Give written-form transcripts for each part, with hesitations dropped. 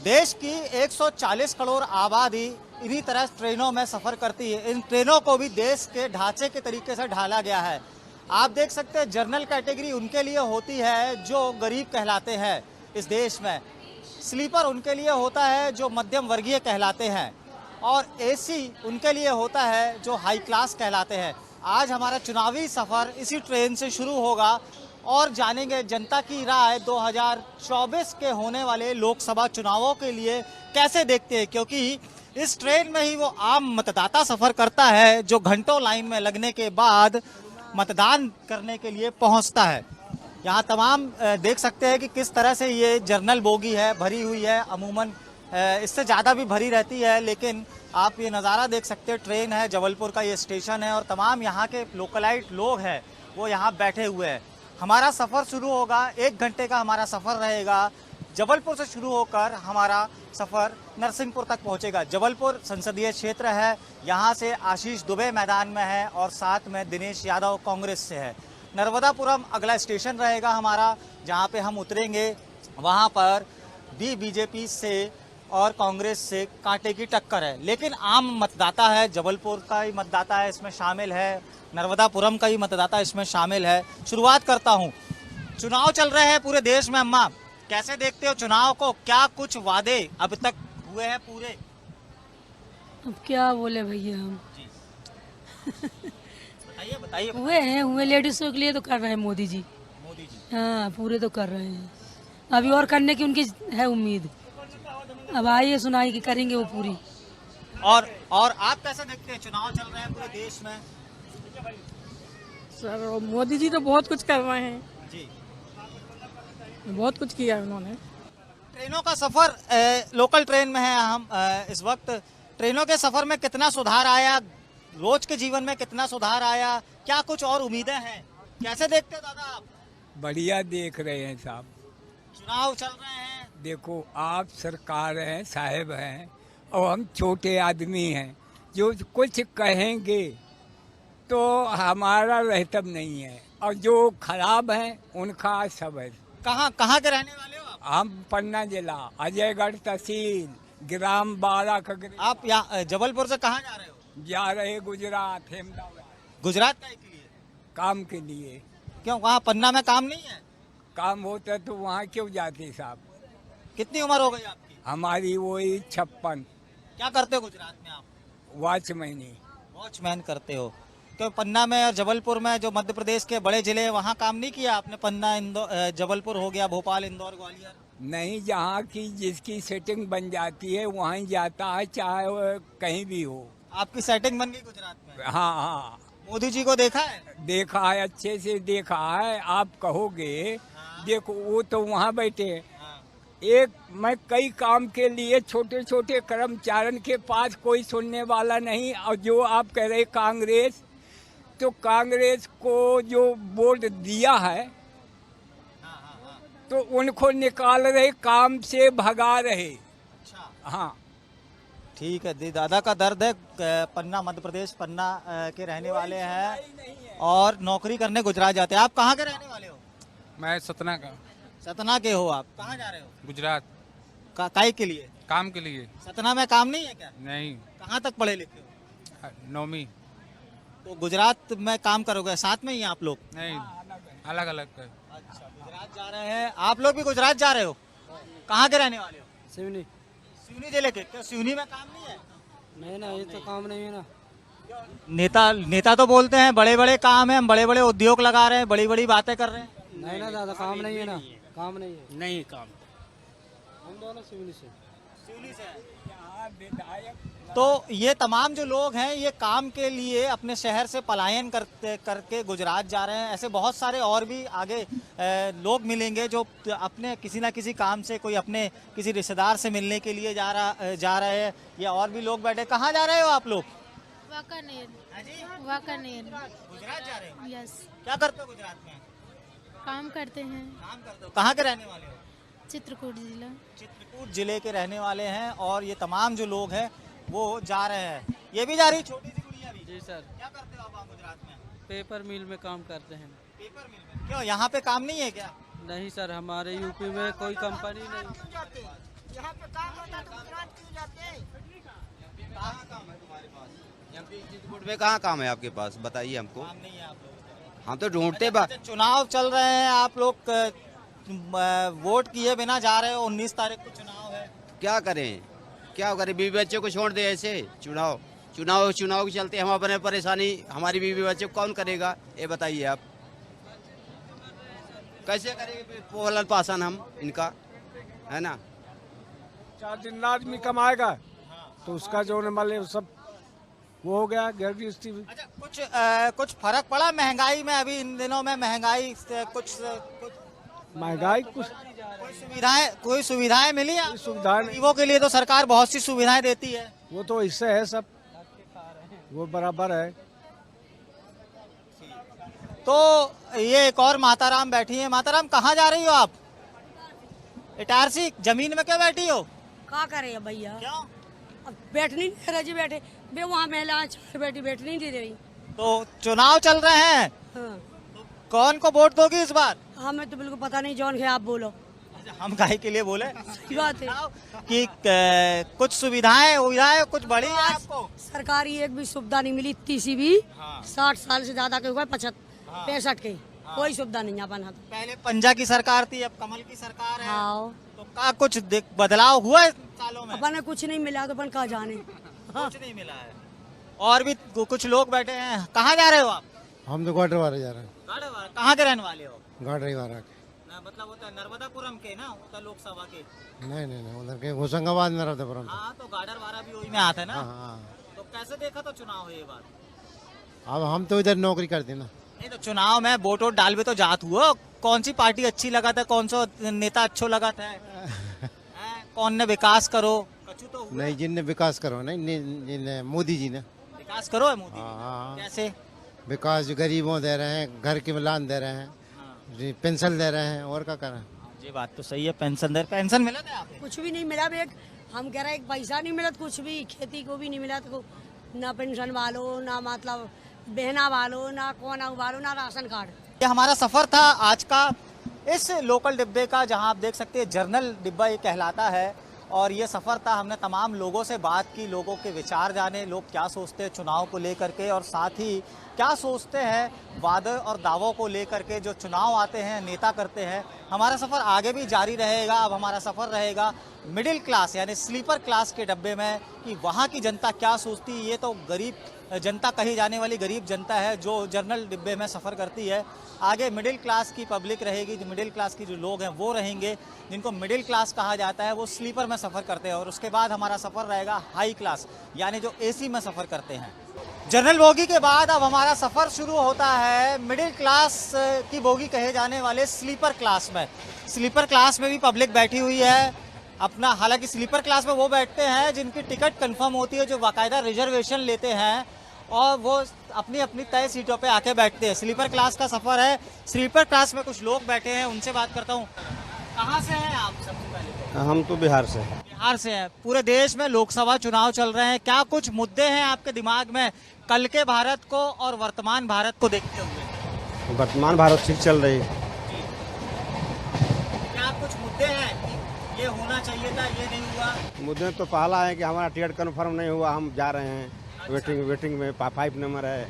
देश की 140 करोड़ आबादी इन्हीं तरह ट्रेनों में सफ़र करती है। इन ट्रेनों को भी देश के ढांचे के तरीके से ढाला गया है। आप देख सकते हैं जनरल कैटेगरी उनके लिए होती है जो गरीब कहलाते हैं इस देश में, स्लीपर उनके लिए होता है जो मध्यम वर्गीय कहलाते हैं, और एसी उनके लिए होता है जो हाई क्लास कहलाते हैं। आज हमारा चुनावी सफ़र इसी ट्रेन से शुरू होगा और जानेंगे जनता की राय 2024 के होने वाले लोकसभा चुनावों के लिए कैसे देखते हैं, क्योंकि इस ट्रेन में ही वो आम मतदाता सफ़र करता है जो घंटों लाइन में लगने के बाद मतदान करने के लिए पहुंचता है। यहाँ तमाम देख सकते हैं कि किस तरह से ये जर्नल बोगी है, भरी हुई है। अमूमन इससे ज़्यादा भी भरी रहती है, लेकिन आप ये नज़ारा देख सकते हैं। ट्रेन है, जबलपुर का ये स्टेशन है और तमाम यहाँ के लोकलाइट लोग हैं वो यहाँ बैठे हुए हैं। हमारा सफ़र शुरू होगा, 1 घंटे का हमारा सफ़र रहेगा। जबलपुर से शुरू होकर हमारा सफ़र नरसिंहपुर तक पहुंचेगा। जबलपुर संसदीय क्षेत्र है, यहाँ से आशीष दुबे मैदान में है और साथ में दिनेश यादव कांग्रेस से है। नर्मदापुरम अगला स्टेशन रहेगा हमारा, जहाँ पे हम उतरेंगे। वहाँ पर भी बीजेपी से और कांग्रेस से कांटे की टक्कर है, लेकिन आम मतदाता है, जबलपुर का ही मतदाता है इसमें शामिल है, नर्मदापुरम का ही मतदाता इसमें शामिल है। शुरुआत करता हूँ। चुनाव चल रहे हैं पूरे देश में। अम्मा, कैसे देखते हो चुनाव को? क्या कुछ वादे अब तक हुए हैं पूरे? अब क्या बोले भैया हम। बताइए बताइए। हुए लेडीजों के लिए तो कर रहे हैं मोदी जी। हाँ, पूरे तो कर रहे हैं। अभी और करने की उनकी है उम्मीद। अब आइए सुनाई कि करेंगे वो पूरी। और आप कैसे देखते हैं चुनाव चल रहे हैं पूरे देश में? सर मोदी जी तो बहुत कुछ कर रहे हैं जी, बहुत कुछ किया उन्होंने। ट्रेनों का सफर, लोकल ट्रेन में है हम इस वक्त। ट्रेनों के सफर में कितना सुधार आया, रोज के जीवन में कितना सुधार आया, क्या कुछ और उम्मीदें हैं? कैसे देखते हो दादा आप? बढ़िया देख रहे हैं साहब। चुनाव चल रहे हैं। देखो, आप सरकार हैं, साहब हैं, और हम छोटे आदमी हैं। जो कुछ कहेंगे तो हमारा रहतब नहीं है, और जो खराब हैं उनका सब है। कहाँ के रहने वाले हो आप? हम पन्ना जिला, अजयगढ़ तहसील, ग्राम बारा का। आप यहाँ जबलपुर से कहाँ जा रहे हो? जा रहे गुजरात, अहमदाबाद। गुजरात का के लिए? काम के लिए। क्यों, वहाँ पन्ना में काम नहीं है? काम होता तो वहाँ क्यों जाते साहब? कितनी उम्र हो गई आपकी? हमारी वही 56। क्या करते हो गुजरात में आप? वॉचमैनी। वॉचमैन करते हो? क्यों पन्ना में और जबलपुर में, जो मध्य प्रदेश के बड़े जिले हैं, वहाँ काम नहीं किया आपने? पन्ना, इंदौर, जबलपुर हो गया, भोपाल, इंदौर, ग्वालियर? नहीं, जहाँ की जिसकी सेटिंग बन जाती है वहीं जाता है, चाहे वो कहीं भी हो। आपकी सेटिंग बन गई गुजरात में? हाँ हाँ, मोदी जी को देखा है? देखा है, अच्छे से देखा है। आप कहोगे देखो, वो तो वहाँ बैठे हैं। एक मैं कई काम के लिए छोटे छोटे कर्मचारियों के पास कोई सुनने वाला नहीं। और जो आप कह रहे कांग्रेस, तो कांग्रेस को जो वोट दिया है तो उनको निकाल रहे, काम से भगा रहे। अच्छा, हाँ, ठीक है। दादा का दर्द है। पन्ना, मध्य प्रदेश, पन्ना के रहने वाले हैं और नौकरी करने गुजरात जाते हैं। आप कहाँ के रहने वाले हो? मैं सतना का। सतना के हो आप? कहाँ जा रहे हो? गुजरात। काहे के लिए? काम के लिए। सतना में काम नहीं है क्या? नहीं। कहाँ तक पढ़े लिखे हो? 9वीं। तो गुजरात में काम करोगे? साथ में ही आप लोग? नहीं, अलग अलग का। अच्छा, गुजरात जा रहे हैं। आप लोग भी गुजरात जा रहे हो? कहाँ के रहने वाले हो? सिवनी। सिवनी जिले के? क्यों सिवनी में काम नहीं है? नहीं ना, ये तो काम नहीं है ना। नेता तो बोलते हैं बड़े बड़े काम है, हम बड़े बड़े उद्योग लगा रहे हैं, बड़ी बड़ी बातें कर रहे हैं। नहीं ना दादा, काम नहीं है ना, काम नहीं है। नहीं काम। हम दोनों सिवनी से। सिवनी से हैं। तो ये तमाम जो लोग हैं ये काम के लिए अपने शहर से पलायन करके गुजरात जा रहे हैं। ऐसे बहुत सारे और भी आगे लोग मिलेंगे जो अपने किसी ना किसी काम से, कोई अपने किसी रिश्तेदार से मिलने के लिए जा रहे हैं। ये और भी लोग बैठे। कहाँ जा रहे हो आप लोग? वाकानेर। गुजरात जा रहे हो? यस। क्या करते हो गुजरात में? काम करते हैं। काम करते हो? कहाँ के रहने वाले हो? चित्रकूट जिला। चित्रकूट जिले के रहने वाले हैं और ये तमाम जो लोग हैं वो जा रहे हैं। ये भी जा रही, छोटी सी गुड़िया भी? जी सर। क्या करते हो आप गुजरात में? पेपर मिल में काम करते हैं। पेपर मिल में? क्यों, यहाँ पे काम नहीं है क्या? नहीं सर, हमारे यूपी में कोई कंपनी नहीं। यहाँ पे काम होता तो गुजरात क्यों जाते? कहाँ काम है तुम्हारे पास? एमपी चित्रकूट में कहाँ काम है आपके पास? बताइए हमको। काम नहीं है आप लोगों हम तो ढूंढते का। चुनाव चल रहे हैं, आप लोग वोट किए बिना जा रहे हो। 19 तारीख को चुनाव है। क्या करें, क्या करें? बीवी बच्चे को छोड़ दे ऐसे? चुनाव चुनाव चुनाव के चलते हम अपने परेशानी, हमारी बीवी बच्चे को कौन करेगा ये बताइए आप। कैसे करेंगे पोलन पासन हम इनका, है ना? 4 दिन आदमी कमाएगा तो उसका जो न मान सब वो हो गया गरीबी स्थिति। अच्छा, कुछ फर्क पड़ा महंगाई में? अभी इन दिनों में महंगाई से कुछ महंगाई कुछ कोई सुविधाएं मिली हैं? सुविधा नहीं, गरीबों के लिए तो सरकार बहुत सी सुविधाएं देती है। वो तो इससे है सब, वो बराबर है। तो ये एक और माताराम बैठी है। माताराम, कहाँ जा रही हो आप? इटारसी जमीन में क्यों बैठी हो? क्या करे भैया, क्यों? अब बैठने नहीं दे रहे जी, बैठे बे वहाँ महिलाएं बैठी बैठने नहीं दे रही। तो चुनाव चल रहे हैं, हाँ, कौन को वोट दोगी इस बार? हमें तो बिल्कुल पता नहीं, जौन है आप बोलो। हम काहे के लिए बोले सही बात है। कि कुछ सुविधाएं कुछ बढ़ी है आपको? सरकारी एक भी सुविधा नहीं मिली, इतनी सी भी। 60 साल से ज्यादा के हुए, 65 के, कोई सुविधा नहीं अपन। पहले पंजा की सरकार थी, अब कमल की सरकार है। हाँ, तो का कुछ बदलाव हुआ है सालों में? अपन ने कुछ नहीं मिला तो अपन कहाँ जाने। कुछ नहीं मिला है। और भी कुछ लोग बैठे हैं। कहाँ जा रहे हो आप? हम तो गाड़ीवारा जा रहे हैं। गाड़ेवारा। कहाँ के रहने वाले हो? गाड़ीवारा के। मतलब होता है नर्मदापुरम के ना, होता लोकसभा के? नहीं उधर के होशंगाबाद में नर्मदापुरम। हाँ, तो गाडरवारा भी वही में आता है ना। हाँ। तो कैसे देखा तो चुनाव ये बात? अब हम तो इधर नौकरी करते ना। नहीं तो चुनाव में वोट डाल भी तो जात हुआ। कौन सी पार्टी अच्छी लगा था, कौन सा नेता अच्छा लगा था? कौन ने विकास करो? कछु तो हुआ। नहीं, जिनने विकास करो नहीं, मोदी जी ने विकास करो है मोदी। हाँ। कैसे विकास जो गरीबों दे रहे हैं, घर के मिलान दे रहे हैं, पेंशन दे रहे हैं, और क्या करें? ये बात तो सही है। पेंशन मिला था आपको? कुछ भी नहीं मिला बेग। हम कह रहे हैं पैसा नहीं मिला, कुछ भी खेती को भी नहीं मिला, तो ना पेंशन वालो, ना मतलब बहना वालो, ना कोना वालो, ना राशन कार्ड। ये हमारा सफर था आज का इस लोकल डिब्बे का, जहां आप देख सकते हैं जर्नल डिब्बा ये कहलाता है। और ये सफ़र था, हमने तमाम लोगों से बात की, लोगों के विचार जाने, लोग क्या सोचते हैं चुनाव को लेकर के, और साथ ही क्या सोचते हैं वादे और दावों को लेकर के जो चुनाव आते हैं नेता करते हैं। हमारा सफ़र आगे भी जारी रहेगा। अब हमारा सफ़र रहेगा मिडिल क्लास यानी स्लीपर क्लास के डब्बे में, कि वहाँ की जनता क्या सोचती है। ये तो गरीब जनता कही जाने वाली गरीब जनता है जो जर्नल डिब्बे में सफ़र करती है। आगे मिडिल क्लास की पब्लिक रहेगी, जो मिडिल क्लास की जो लोग हैं वो रहेंगे, जिनको मिडिल क्लास कहा जाता है, वो स्लीपर में सफ़र करते हैं। और उसके बाद हमारा सफ़र रहेगा हाई क्लास यानी जो एसी में सफ़र करते हैं। जनरल बोगी के बाद अब हमारा सफ़र शुरू होता है मिडिल क्लास की बोगी कहे जाने वाले स्लीपर क्लास में। स्लीपर क्लास में भी पब्लिक बैठी हुई है अपना। हालांकि स्लीपर क्लास में वो बैठते हैं जिनकी टिकट कंफर्म होती है, जो बाकायदा रिजर्वेशन लेते हैं और वो अपनी अपनी तय सीटों पे आके बैठते हैं। स्लीपर क्लास का सफ़र है। स्लीपर क्लास में कुछ लोग बैठे हैं, उनसे बात करता हूँ। कहाँ से हैं आप? सबसे पहले हम तो बिहार से। बिहार से हैं। पूरे देश में लोकसभा चुनाव चल रहे हैं, क्या कुछ मुद्दे हैं आपके दिमाग में कल के भारत को और वर्तमान भारत को देखते हुए? वर्तमान भारत ठीक चल रही है। क्या कुछ मुद्दे हैं कि ये होना चाहिए था, ये नहीं हुआ? मुद्दे तो पहला है कि हमारा टिकट कंफर्म नहीं हुआ, हम जा रहे हैं। अच्छा। वेटिंग में 5 नंबर है।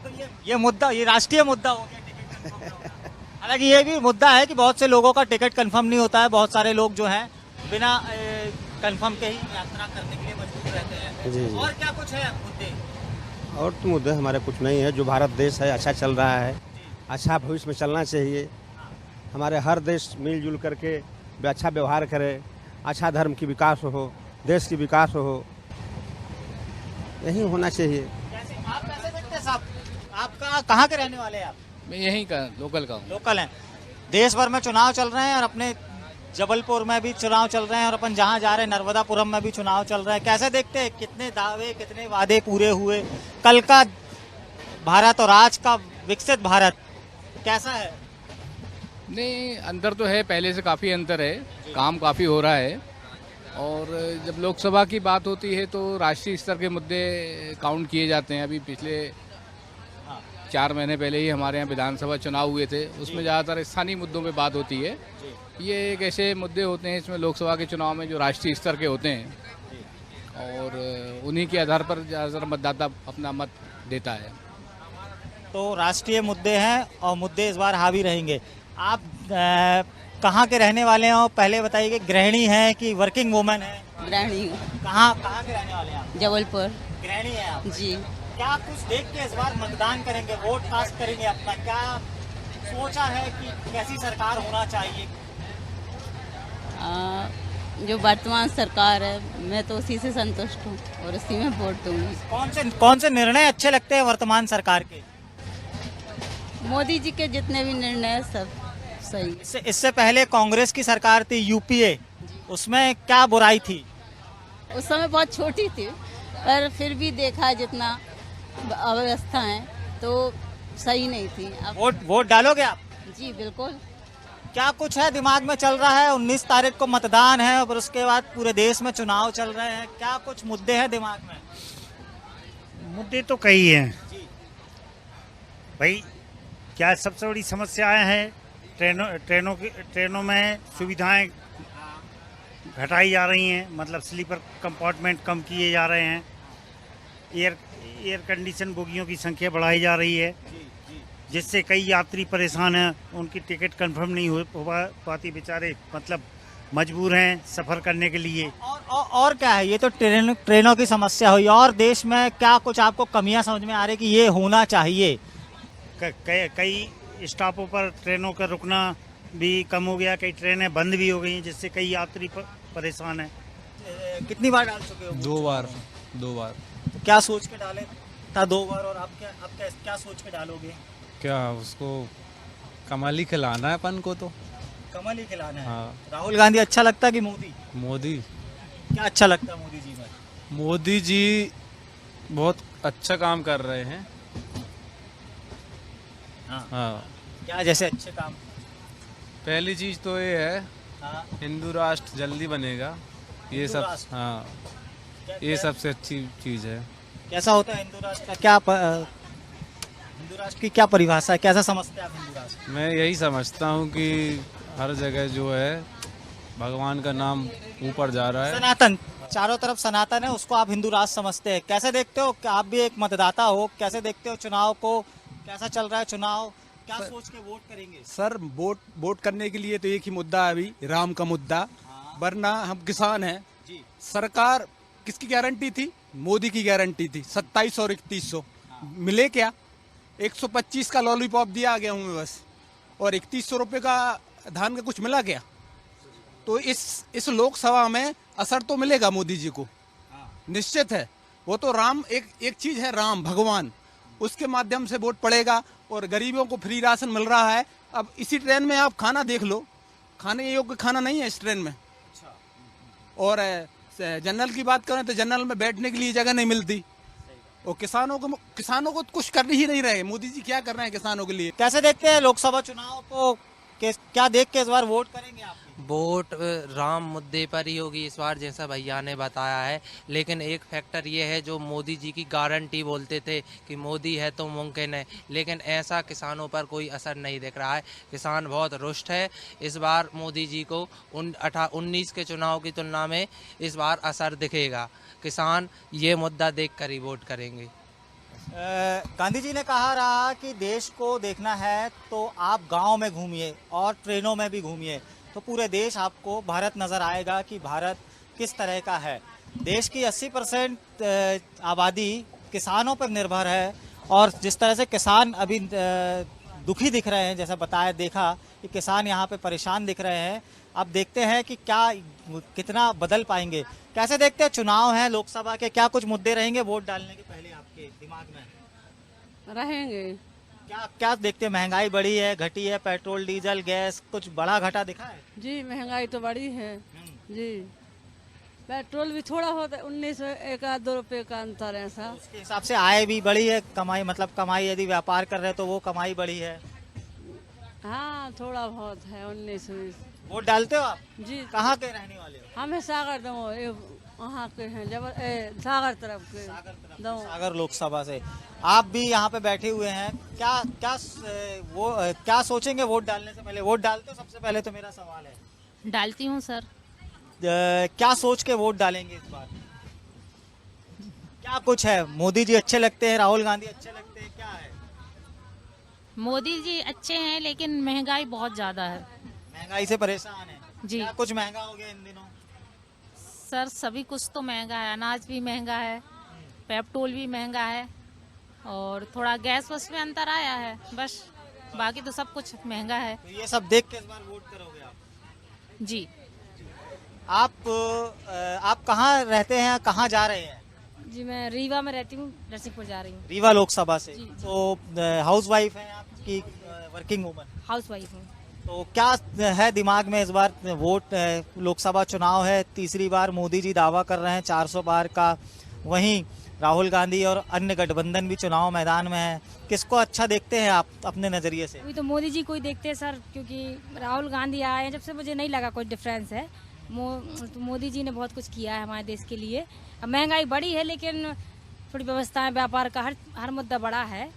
तो ये मुद्दा, ये राष्ट्रीय मुद्दा हो गया टिकट कंफर्म। हालांकि ये भी मुद्दा है कि बहुत से लोगों का टिकट कंफर्म नहीं होता है। बहुत सारे लोग जो हैं बिना कंफर्म के ही यात्रा करने के लिए मजबूर रहते हैं। जी। और क्या कुछ है मुद्दे? और तो मुद्दे हमारे कुछ नहीं है। जो भारत देश है अच्छा चल रहा है, अच्छा भविष्य में चलना चाहिए। हमारे हर देश मिलजुल करके अच्छा व्यवहार करे, अच्छा धर्म की विकास हो, देश की विकास हो, यही होना चाहिए। आप कैसे देखते हैं साहब? आपका कहाँ के रहने वाले हैं आप? मैं यहीं का लोकल का हूँ। लोकल हैं। देश भर में चुनाव चल रहे हैं और अपने जबलपुर में भी चुनाव चल रहे हैं और अपन जहाँ जा रहे हैं नर्मदापुरम में भी चुनाव चल रहे हैं। कैसे देखते हैं कितने दावे कितने वादे पूरे हुए? कल का भारत और आज का विकसित भारत कैसा है? नहीं, अंतर तो है, पहले से काफ़ी अंतर है, काम काफ़ी हो रहा है। और जब लोकसभा की बात होती है तो राष्ट्रीय स्तर के मुद्दे काउंट किए जाते हैं। अभी पिछले 4 महीने पहले ही हमारे यहाँ विधानसभा चुनाव हुए थे, उसमें ज़्यादातर स्थानीय मुद्दों पे बात होती है। ये एक ऐसे मुद्दे होते हैं इसमें लोकसभा के चुनाव में जो राष्ट्रीय स्तर के होते हैं और उन्हीं के आधार पर ज़्यादातर मतदाता अपना मत देता है। तो राष्ट्रीय मुद्दे हैं और मुद्दे इस बार हावी रहेंगे। आप कहाँ के रहने वाले हैं और पहले बताइए कि गृहिणी हैं कि वर्किंग वुमन है? गृहिणी। कहाँ कहाँ के रहने वाले हैं आप? जबलपुर। गृहिणी है आप? जी। क्या कुछ देख के इस बार मतदान करेंगे, वोट कास्ट करेंगे अपना? क्या सोचा है कि कैसी सरकार होना चाहिए? जो वर्तमान सरकार है मैं तो उसी से संतुष्ट हूँ और उसी में वोट दूंगी। कौन से निर्णय अच्छे लगते हैं वर्तमान सरकार के? मोदी जी के जितने भी निर्णय हैं, सब सही। इससे पहले कांग्रेस की सरकार थी यूपीए, उसमें क्या बुराई थी? उस समय बहुत छोटी थी पर फिर भी देखा जितना अव्यवस्था है तो सही नहीं थी। अब वोट डालोगे आप? जी बिल्कुल। क्या कुछ है दिमाग में चल रहा है? 19 तारीख को मतदान है और उसके बाद पूरे देश में चुनाव चल रहे हैं, क्या कुछ मुद्दे हैं दिमाग में? मुद्दे तो कई हैं भाई। क्या सबसे बड़ी समस्याएं हैं, ट्रेनों में सुविधाएं घटाई जा रही हैं, मतलब स्लीपर कंपार्टमेंट कम किए जा रहे हैं, एयर कंडीशन बोगियों की संख्या बढ़ाई जा रही है, जिससे कई यात्री परेशान हैं, उनकी टिकट कंफर्म नहीं हो पाती, बेचारे मतलब मजबूर हैं सफ़र करने के लिए। और क्या है? ये तो ट्रेनों की समस्या हुई, और देश में क्या कुछ आपको कमियां समझ में आ रही कि ये होना चाहिए? कई स्टॉपों पर ट्रेनों का रुकना भी कम हो गया, कई ट्रेनें बंद भी हो गई हैं, जिससे कई यात्री परेशान हैं। कितनी बार डाल चुके हो? 2 बार। तो क्या सोच के डाले था 2 बार, और आप क्या सोच के डालोगे? क्या उसको कमल ही खिलाना है अपन को, तो कमल ही खिलाना है। हाँ। राहुल गांधी अच्छा लगता है कि मोदी? मोदी। क्या अच्छा लगता है मोदी जी में? मोदी जी बहुत अच्छा काम कर रहे हैं। हाँ। क्या जैसे अच्छे काम? पहली चीज तो ये है, हाँ। हिंदू राष्ट्र जल्दी बनेगा, ये सब। हाँ, ये सबसे अच्छी चीज है। कैसा होता है हिंदू राष्ट्र का? क्या हिंदू राष्ट्र की क्या परिभाषा है, कैसा समझते हैं आप हिंदू राष्ट्र? मैं यही समझता हूँ कि हर जगह जो है भगवान का नाम ऊपर जा रहा है। सनातन, चारों तरफ सनातन है, उसको आप हिंदू राष्ट्र समझते हैं। कैसे देखते हो कि आप भी एक मतदाता हो, कैसे देखते हो चुनाव को? कैसा चल रहा है चुनाव? क्या सोच के वोट करेंगे? सर वोट करने के लिए तो एक ही मुद्दा है अभी, राम का मुद्दा। वरना हम किसान हैं। सरकार किसकी गारंटी थी? मोदी की गारंटी थी। 2700 और 3100 मिले क्या? 125 का लॉलीपॉप दिया गया हूँ बस, और 3100 रुपये का धान का कुछ मिला क्या? तो इस लोकसभा में असर तो मिलेगा मोदी जी को, निश्चित है। वो तो राम एक चीज है, राम भगवान, उसके माध्यम से वोट पड़ेगा। और गरीबों को फ्री राशन मिल रहा है। अब इसी ट्रेन में आप खाना देख लो, खाने योग्य खाना नहीं है इस ट्रेन में। और जनरल की बात करें तो जनरल में बैठने के लिए जगह नहीं मिलती। और किसानों को कुछ कर ही नहीं रहे। मोदी जी क्या कर रहे हैं किसानों के लिए? कैसे देखते हैं लोकसभा चुनाव को? क्या देख के इस बार वोट करेंगे आप? वोट राम मुद्दे पर ही होगी इस बार, जैसा भैया ने बताया है। लेकिन एक फैक्टर ये है, जो मोदी जी की गारंटी बोलते थे कि मोदी है तो मुमकिन है, लेकिन ऐसा किसानों पर कोई असर नहीं दिख रहा है। किसान बहुत रुष्ट है। इस बार मोदी जी को 19 के चुनाव की तुलना में इस बार असर दिखेगा। किसान ये मुद्दा देख कर ही वोट करेंगे। गांधी जी ने कहा रहा कि देश को देखना है तो आप गांव में घूमिए और ट्रेनों में भी घूमिए, तो पूरे देश आपको भारत नज़र आएगा कि भारत किस तरह का है। देश की 80% आबादी किसानों पर निर्भर है, और जिस तरह से किसान अभी दुखी दिख रहे हैं, जैसा देखा कि किसान यहाँ पे परेशान दिख रहे हैं। अब देखते हैं कि कितना बदल पाएंगे। कैसे देखते हैं चुनाव है लोकसभा के, क्या कुछ मुद्दे रहेंगे वोट डालने के पहले आपके दिमाग में? रहेंगे। क्या देखते हैं? महंगाई बढ़ी है, घटी है? पेट्रोल डीजल गैस कुछ बड़ा घटा दिखा है? जी महंगाई तो बढ़ी है जी। पेट्रोल भी थोड़ा होता है, 19 1 आध 2 रुपये का अंतर है ऐसा। उसके हिसाब से आय भी बढ़ी है, कमाई मतलब कमाई यदि व्यापार कर रहे हैं तो वो कमाई बढ़ी है। हाँ थोड़ा बहुत है, 19-20। वोट डालते हो आप? जी। कहाँ के रहने वाले हो? हमें सागर दो वहाँ के हैं, सागर तरफ के। सागर लोकसभा से आप भी यहाँ पे बैठे हुए हैं। क्या सोचेंगे वोट डालने से पहले? वोट डालते हो? सबसे पहले तो मेरा सवाल है। डालती हूँ सर। क्या सोच के वोट डालेंगे इस बार? क्या कुछ है? मोदी जी अच्छे लगते हैं, राहुल गांधी अच्छे लगते हैं, क्या है? मोदी जी अच्छे हैं लेकिन महंगाई बहुत ज़्यादा है। महंगाई से परेशान है जी। क्या कुछ महंगा हो गया इन दिनों? सर सभी कुछ तो महंगा है, अनाज भी महंगा है, पेट्रोल भी महंगा है और थोड़ा गैस वस में अंतर आया है, बस बाकी तो सब कुछ महंगा है। तो ये सब देख के इस बार वोट करोगे आप? जी। आप कहाँ रहते हैं, कहाँ जा रहे हैं? जी मैं रीवा में रहती हूँ, नरसिंहपुर जा रही हूँ। रीवा लोकसभा से। जी। तो हाउस वाइफ हैं आपकी, वर्किंग वुमन? हाउस वाइफ हूँ। तो क्या है दिमाग में इस बार? वोट लोकसभा चुनाव है, तीसरी बार मोदी जी दावा कर रहे हैं 400 पार का, वहीं राहुल गांधी और अन्य गठबंधन भी चुनाव मैदान में है। किसको अच्छा देखते हैं आप अपने नजरिए से? अभी तो मोदी जी को ही देखते हैं सर, क्योंकि राहुल गांधी आए हैं जब से मुझे नहीं लगा कोई डिफरेंस है। तो मोदी जी ने बहुत कुछ किया है हमारे देश के लिए। अब महंगाई बढ़ी है लेकिन थोड़ी व्यवस्थाएं, व्यापार का हर मुद्दा बड़ा है,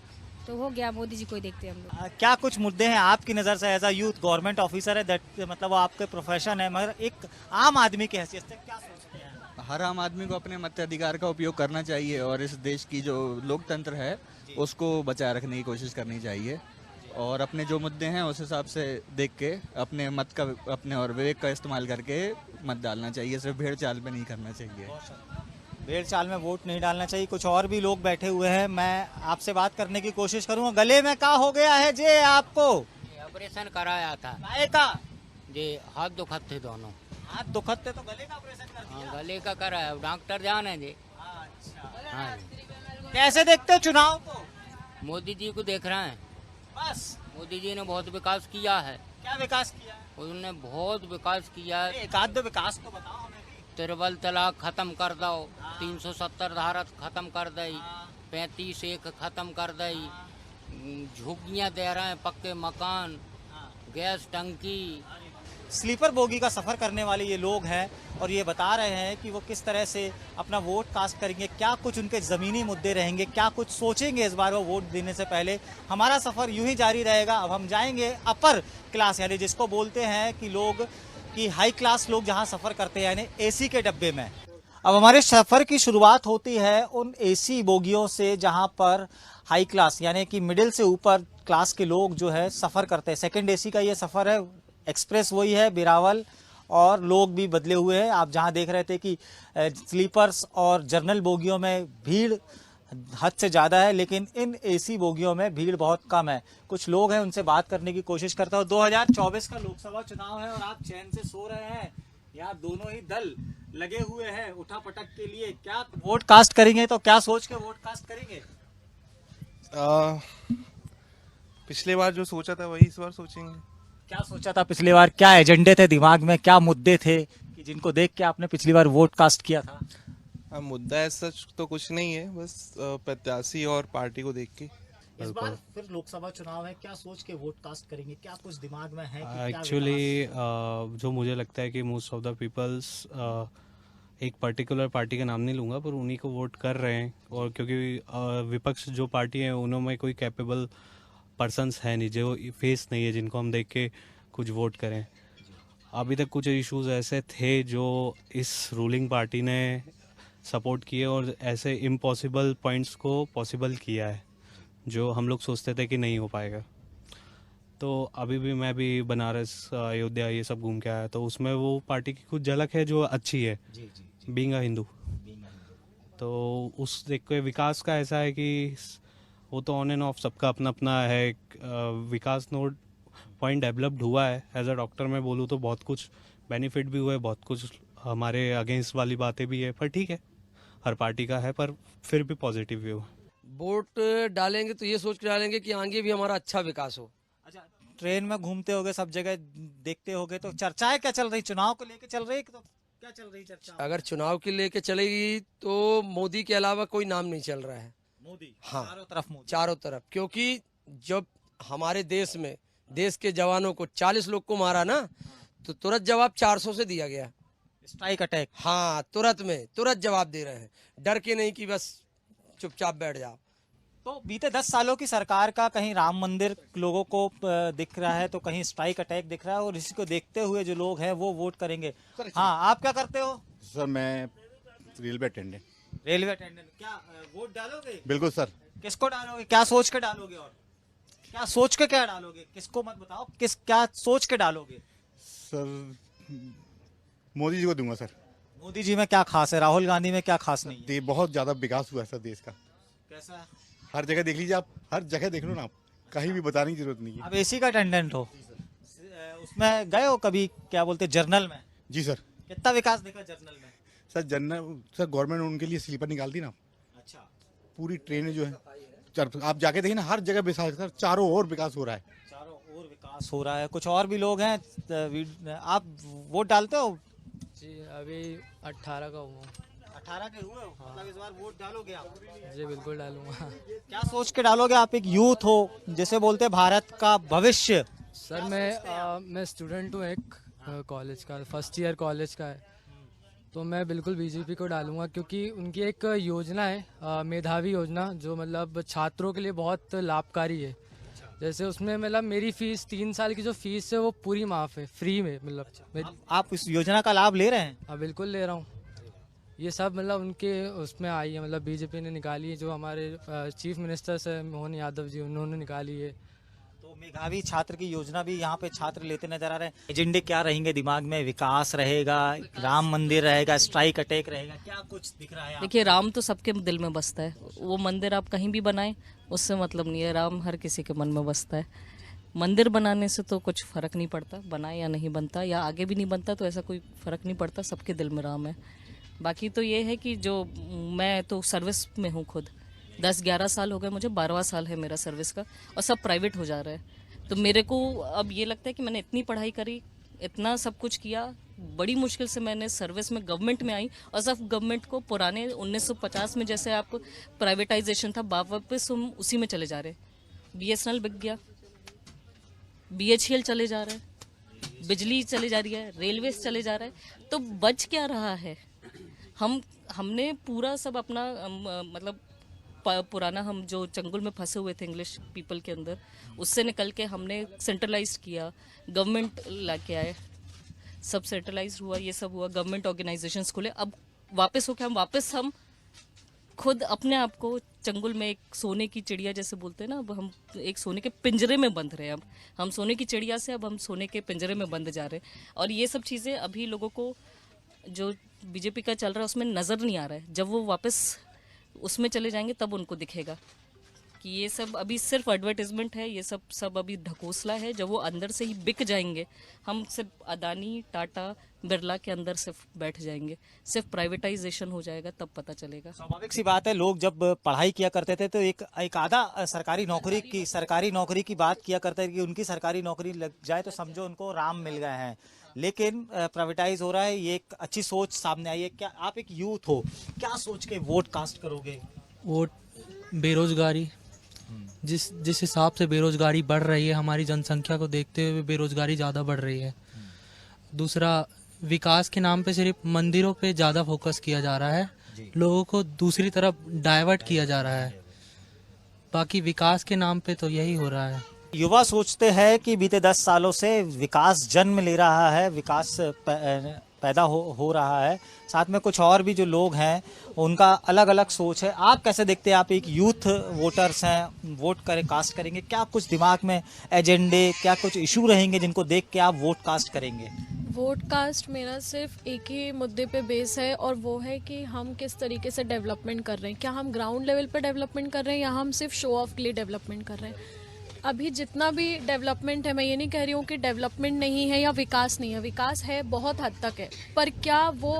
तो हो गया। मोदी जी को ही देखते हैं हम लोग। क्या कुछ मुद्दे हैं आपकी नज़र से? As a youth government officer है, दैट मतलब वो आपके प्रोफेशन है, मगर एक आम आदमी की हैसियत से क्या सोचते हैं? हर आम आदमी को अपने मताधिकार का उपयोग करना चाहिए और इस देश की जो लोकतंत्र है उसको बचाए रखने की कोशिश करनी चाहिए और अपने जो मुद्दे हैं उस हिसाब से देख के अपने मत का, अपने और विवेक का इस्तेमाल करके मत डालना चाहिए। सिर्फ भेड़ चाल पे नहीं करना चाहिए। भेड़ चाल में वोट नहीं डालना चाहिए। कुछ और भी लोग बैठे हुए हैं, मैं आपसे बात करने की कोशिश करूंगा। गले में क्या हो गया है जे आपको? ऑपरेशन कराया था। गाय का? जी, हाथ दुखत थे दोनों। हाथ दुखत थे तो गले का ऑपरेशन कर दिया? गले का कराया, डॉक्टर जाने जी। अच्छा। हाँ। कैसे देखते हो चुनाव को? मोदी जी को देख रहे हैं बस। मोदी जी ने बहुत विकास किया है। क्या विकास किया? उन्होंने बहुत विकास किया है। एक आध दो विकास तो बताओ हमें भी। तिरबल तलाक खत्म कर दो, 370 धारा खत्म कर दई, 35(1) खत्म कर दई, झुग्गियां दे रहे हैं, पक्के मकान, गैस टंकी। स्लीपर बोगी का सफर करने वाले ये लोग हैं और ये बता रहे हैं कि वो किस तरह से अपना वोट कास्ट करेंगे, क्या कुछ उनके ज़मीनी मुद्दे रहेंगे, क्या कुछ सोचेंगे इस बार वो वोट देने से पहले। हमारा सफ़र यूं ही जारी रहेगा। अब हम जाएंगे अपर क्लास, यानी जिसको बोलते हैं कि लोग कि हाई क्लास लोग जहां सफ़र करते हैं, यानी एसी के डब्बे में। अब हमारे सफ़र की शुरुआत होती है उन एसी बोगियों से जहां पर हाई क्लास यानी कि मिडिल से ऊपर क्लास के लोग जो है सफ़र करते हैं। सेकंड एसी का ये सफ़र है। एक्सप्रेस वही है, बिरावल, और लोग भी बदले हुए हैं। आप जहां देख रहे थे कि स्लीपर्स और जर्नल बोगियों में भीड़ हद से ज़्यादा है, लेकिन इन एसी बोगियों में भीड़ बहुत कम है। कुछ लोग हैं, उनसे बात करने की कोशिश करता हूँ। 2024 का लोकसभा चुनाव है और आप चैन से सो रहे हैं। यहाँ दोनों ही दल लगे हुए हैं उठा पटक के लिए। क्या वोट कास्ट करेंगे? तो क्या सोच के वोट कास्ट करेंगे? पिछले बार जो सोचा था वही इस बार सोचेंगे। क्या सोचा था पिछली बार? क्या एजेंडे थे दिमाग में, क्या मुद्दे थे कि जिनको देख के आपने पिछली बार वोट कास्ट किया था? मुद्दा ऐसा तो कुछ नहीं है, बस प्रत्याशी और पार्टी को देख के। इस बार फिर लोकसभा चुनाव है, क्या सोच के वोट कास्ट करेंगे? क्या कुछ दिमाग में है? एक्चुअली जो मुझे लगता है कि मोस्ट ऑफ द पीपल्स एक पर्टिकुलर पार्टी का नाम नहीं लूँगा पर उन्हीं को वोट कर रहे हैं, और क्योंकि विपक्ष जो पार्टी है उनमें कोई कैपेबल पर्सन्स है नहीं, जो फेस नहीं है जिनको हम देख के कुछ वोट करें। अभी तक कुछ इश्यूज ऐसे थे जो इस रूलिंग पार्टी ने सपोर्ट किए और ऐसे इम्पॉसिबल पॉइंट्स को पॉसिबल किया है जो हम लोग सोचते थे कि नहीं हो पाएगा। तो अभी भी मैं भी बनारस, अयोध्या ये सब घूम के आया, तो उसमें वो पार्टी की कुछ झलक है जो अच्छी है, बीइंग अ हिंदू। तो उस देख के विकास का ऐसा है कि वो तो ऑन एंड ऑफ सबका अपना अपना है। विकास नोड पॉइंट डेवलप्ड हुआ है। एज अ डॉक्टर मैं बोलूँ तो बहुत कुछ बेनिफिट भी हुआ है, बहुत कुछ हमारे अगेंस्ट वाली बातें भी है, पर ठीक है, हर पार्टी का है, पर फिर भी पॉजिटिव व्यू है। वोट डालेंगे तो ये सोच के डालेंगे कि आगे भी हमारा अच्छा विकास हो। अच्छा, ट्रेन में घूमते होगे, सब जगह देखते होगे, तो चर्चाएं क्या चल रही? चुनाव को लेके चल रही, तो क्या चल रही चर्चा? अगर चुनाव के लेके चलेगी तो मोदी के अलावा कोई नाम नहीं चल रहा है। मोदी? हाँ, चारों तरफ मोदी। चारों तरफ, क्योंकि जब हमारे देश में देश के जवानों को 40 लोग को मारा ना, तो तुरंत जवाब 400 से दिया गया, स्ट्राइक अटैक। हाँ, तुरंत जवाब दे रहे हैं, डर के नहीं कि बस चुपचाप बैठ जाओ। तो बीते 10 सालों की सरकार का कहीं राम मंदिर लोगों को दिख रहा है, तो कहीं स्ट्राइक अटैक दिख रहा है, और इसी को देखते हुए जो लोग हैं वो वोट करेंगे। हाँ, आप क्या करते हो? सर मैं रेलवे अटेंडेंट। Railway attendant. क्या वोट डालोगे? बिल्कुल सर। किसको डालोगे? क्या सोच के डालोगे? और क्या सोच के क्या डालोगे? किसको मत बताओ, क्या सोच के डालोगे? सर मोदी जी को दूंगा सर। मोदी जी में क्या खास है? राहुल गांधी में क्या खास नहीं है? बहुत ज्यादा विकास हुआ है सर देश का। कैसा? हर जगह देख लीजिए आप, हर जगह देख लो ना आप, कहीं भी बताने की जरूरत नहीं है। आप एसी का अटेंडेंट हो, उसमें गए हो कभी, क्या बोलते जर्नल में? जी सर। कितना विकास देखा जर्नल में? सर गवर्नमेंट उनके लिए स्लीपर निकालती ना। अच्छा। पूरी ट्रेनें जो है आप जाके देखिए ना, हर जगह विकास सर, चारों ओर विकास हो रहा है। चारों ओर विकास हो रहा है। कुछ और भी लोग हैं, आप वोट डालते हो? जी अभी 18 का हुआ। 18 के हुए हो? मतलब इस बार वोट डालोगे आप? जी बिल्कुल डालूंगा। क्या सोच के डालोगे? आप एक यूथ हो, जैसे बोलते हैं भारत का भविष्य। सर मैं स्टूडेंट हूँ एक कॉलेज का, फर्स्ट ईयर कॉलेज का है, तो मैं बिल्कुल बीजेपी को डालूंगा, क्योंकि उनकी एक योजना है मेधावी योजना, जो मतलब छात्रों के लिए बहुत लाभकारी है। जैसे उसमें मतलब मेरी फीस 3 साल की जो फीस है वो पूरी माफ़ है, फ्री में। मतलब आप इस योजना का लाभ ले रहे हैं? हाँ बिल्कुल ले रहा हूँ। ये सब मतलब उनके उसमें आई है, मतलब बीजेपी ने निकाली है, जो हमारे चीफ मिनिस्टर्स है मोहन यादव जी, उन्होंने निकाली है। तो मेधावी छात्र की योजना भी यहाँ पे छात्र लेते नजर आ रहे हैं। एजेंडे क्या रहेंगे दिमाग में? विकास रहेगा, राम मंदिर रहेगा, स्ट्राइक अटैक रहेगा, क्या कुछ दिख रहा है? देखिए, राम तो सबके दिल में बसता है, वो मंदिर आप कहीं भी बनाएं उससे मतलब नहीं है, राम हर किसी के मन में बसता है। मंदिर बनाने से तो कुछ फर्क नहीं पड़ता, बनाए या नहीं बनता, या आगे भी नहीं बनता, तो ऐसा कोई फर्क नहीं पड़ता, सबके दिल में राम है। बाकी तो ये है कि जो मैं तो सर्विस में हूँ खुद, 10-11 साल हो गए मुझे, 12वां साल है मेरा सर्विस का, और सब प्राइवेट हो जा रहा है। तो मेरे को अब ये लगता है कि मैंने इतनी पढ़ाई करी, इतना सब कुछ किया, बड़ी मुश्किल से मैंने सर्विस में गवर्नमेंट में आई, और सब गवर्नमेंट को पुराने 1950 में जैसे आपको प्राइवेटाइजेशन था, वापस हम उसी में चले जा रहे हैं। BSNL बिक गया, BHEL चले जा रहा है, बिजली चले जा रही है, रेलवेज चले जा रहा है, तो बच क्या रहा है? हमने पूरा सब अपना मतलब पुराना, हम जो चंगुल में फंसे हुए थे इंग्लिश पीपल के अंदर, उससे निकल के हमने सेंट्रलाइज किया, गवर्नमेंट लाके आए, सब सेंट्रलाइज हुआ, ये सब हुआ, गवर्नमेंट ऑर्गेनाइजेशंस खुले। अब वापस होके हम खुद अपने आप को चंगुल में एक सोने की चिड़िया जैसे बोलते हैं ना, अब हम एक सोने के पिंजरे में बंद रहे हैं। अब हम सोने की चिड़िया से अब हम सोने के पिंजरे में बंद जा रहे हैं, और ये सब चीज़ें अभी लोगों को जो बीजेपी का चल रहा है उसमें नज़र नहीं आ रहा है। जब वो वापस उसमें चले जाएंगे तब उनको दिखेगा कि ये सब अभी सिर्फ एडवर्टाइजमेंट है, ये सब अभी ढकोसला है। जब वो अंदर से ही बिक जाएंगे, हम सिर्फ अदानी, टाटा, बिरला के अंदर सिर्फ बैठ जाएंगे, सिर्फ प्राइवेटाइजेशन हो जाएगा, तब पता चलेगा। स्वाभाविक सी बात है, लोग जब पढ़ाई किया करते थे तो एक आधा सरकारी नौकरी की बात किया करते थे कि उनकी सरकारी नौकरी लग जाए तो समझो उनको राम मिल गए हैं। लेकिन प्राइवेटाइज हो रहा है, ये एक अच्छी सोच सामने आई है। क्या आप एक यूथ हो, क्या सोच के वोट कास्ट करोगे? वोट बेरोजगारी, जिस हिसाब से बेरोजगारी बढ़ रही है, हमारी जनसंख्या को देखते हुए बेरोजगारी ज़्यादा बढ़ रही है। दूसरा, विकास के नाम पे सिर्फ मंदिरों पे ज़्यादा फोकस किया जा रहा है, लोगों को दूसरी तरफ डाइवर्ट किया जा रहा है। बाकी विकास के नाम पे तो यही हो रहा है। युवा सोचते हैं कि बीते 10 सालों से विकास जन्म ले रहा है, विकास पैदा हो रहा है। साथ में कुछ और भी जो लोग हैं उनका अलग अलग सोच है। आप कैसे देखते हैं? आप एक यूथ वोटर्स हैं, वोट कास्ट करेंगे, क्या कुछ दिमाग में एजेंडे, क्या कुछ इशू रहेंगे जिनको देख के आप वोट कास्ट करेंगे? वोट कास्ट मेरा सिर्फ एक ही मुद्दे पे बेस है, और वो है कि हम किस तरीके से डेवलपमेंट कर रहे हैं। क्या हम ग्राउंड लेवल पर डेवलपमेंट कर रहे हैं, या हम सिर्फ शो ऑफ के लिए डेवलपमेंट कर रहे हैं। अभी जितना भी डेवलपमेंट है, मैं ये नहीं कह रही हूँ कि डेवलपमेंट नहीं है या विकास नहीं है, विकास है, बहुत हद तक है, पर क्या वो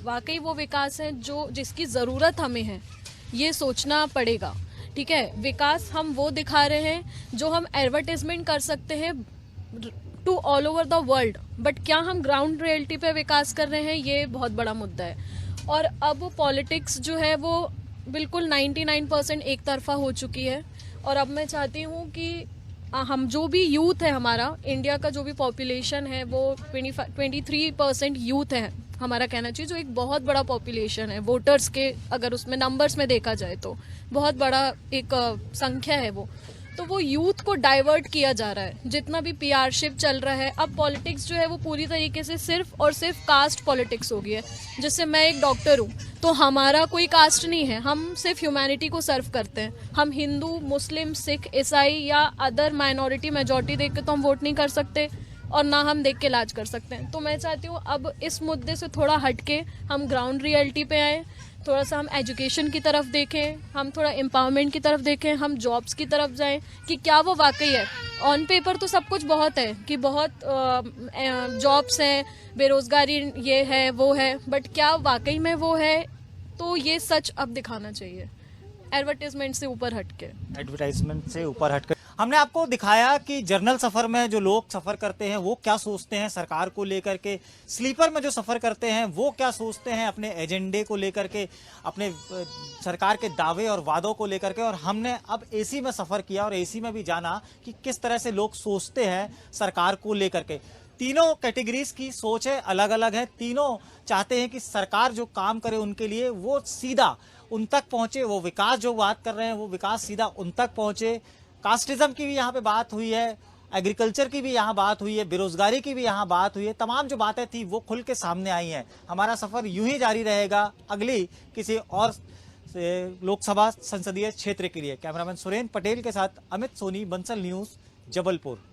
वाकई वो विकास है जिसकी ज़रूरत हमें है, ये सोचना पड़ेगा। ठीक है, विकास हम वो दिखा रहे हैं जो हम एडवर्टाइजमेंट कर सकते हैं to all over the world, but क्या हम ग्राउंड रियलिटी पे विकास कर रहे हैं, ये बहुत बड़ा मुद्दा है। और अब पॉलिटिक्स जो है वो बिल्कुल 99% एक तरफा हो चुकी है, और अब मैं चाहती हूँ कि हम जो भी यूथ है, हमारा इंडिया का जो भी पॉपुलेशन है वो 23% यूथ है, हमारा कहना चाहिए, जो एक बहुत बड़ा पॉपुलेशन है वोटर्स के, अगर उसमें नंबर्स में देखा जाए तो बहुत बड़ा एक संख्या है वो यूथ को डाइवर्ट किया जा रहा है। जितना भी पीआरशिप चल रहा है, अब पॉलिटिक्स जो है वो पूरी तरीके से सिर्फ और सिर्फ कास्ट पॉलिटिक्स हो गई है। जैसे मैं एक डॉक्टर हूँ तो हमारा कोई कास्ट नहीं है, हम सिर्फ ह्यूमैनिटी को सर्व करते हैं। हम हिंदू, मुस्लिम, सिख, ईसाई या अदर माइनॉरिटी मेजॉरिटी देख के तो हम वोट नहीं कर सकते और ना हम देख के इलाज कर सकते हैं। तो मैं चाहती हूँ अब इस मुद्दे से थोड़ा हटके हम ग्राउंड रियलिटी पे आए, थोड़ा सा हम एजुकेशन की तरफ देखें, हम थोड़ा एम्पावरमेंट की तरफ देखें, हम जॉब्स की तरफ जाएं कि क्या वो वाकई है। ऑन पेपर तो सब कुछ बहुत है कि बहुत जॉब्स हैं, बेरोजगारी ये है वो है, बट क्या वाकई में वो है, तो ये सच अब दिखाना चाहिए एडवर्टाइजमेंट से ऊपर हटके। हमने आपको दिखाया कि जर्नल सफर में जो लोग सफर करते हैं वो क्या सोचते हैं सरकार को लेकर के, स्लीपर में जो सफर करते हैं वो क्या सोचते हैं अपने एजेंडे को लेकर के, अपने सरकार के दावे और वादों को लेकर के। और हमने अब एसी में सफर किया और एसी में भी जाना कि किस तरह से लोग सोचते हैं सरकार को लेकर के। तीनों कैटेगरीज की सोचें अलग अलग है, तीनों चाहते हैं कि सरकार जो काम करे उनके लिए वो सीधा उन तक पहुंचे, वो विकास जो बात कर रहे हैं वो विकास सीधा उन तक पहुंचे। कास्टिज्म की भी यहाँ पे बात हुई है, एग्रीकल्चर की भी यहाँ बात हुई है, बेरोजगारी की भी यहाँ बात हुई है, तमाम जो बातें थी वो खुल के सामने आई हैं। हमारा सफर यूं ही जारी रहेगा अगली किसी और लोकसभा संसदीय क्षेत्र के लिए। कैमरामैन सुरेंद्र पटेल के साथ अमित सोनी, बंसल न्यूज, जबलपुर।